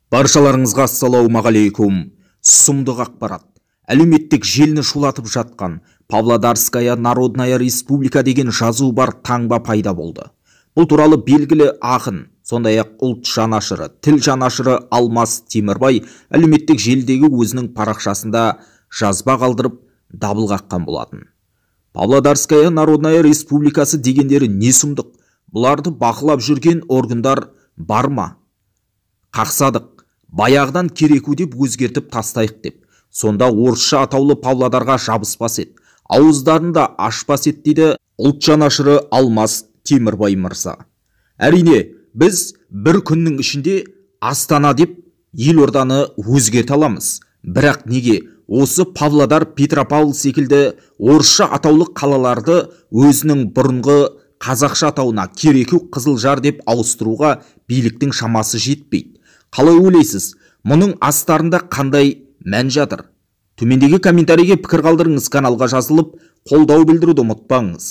Баршаларыңызға ассалаумағалейкум. Сұмдық ақпарат. Әлеуметтік желіні шулатып жатқан Павлодарская Народная Республика деген жазу бар таңба пайда болды. Бұл туралы белгілі ақын, сондай-ақ ұлт жанашыры, тіл жанашыры Алмас Темірбай әлеуметтік желідегі өзінің парақшасында жазба қалдырып дабыл қаққан болатын. Павлодарская Народная Республикасы дегендері не сұмдық? Бұларды бақылап жүрген органдар бар ма? Қақсадық, баяғыдан кереку деп өзгертіп тастайық деп. Сонда орысша атаулы Павлодарға жабыспас еді, ауыздарында ашпас еді дейді ұлт жанашыры Алмас Темірбай мырза. Әрине, біз бір күннің ішінде Астана деп елорданы өзгерте аламыз. Бірақ неге осы Павлодар, Петропавл секілді орысша атаулы қалаларды өзінің бұрынғы қазақша атауына Кереку, Қызылжар деп ауыстыруға биліктің шамасы жетпейді? Қалай ойлайсыз, мұның астарында қандай мән жатыр? Төмендегі комментарийге пікір қалдырыңыз, каналға жазылып, қолдау білдіруді ұмытпаңыз.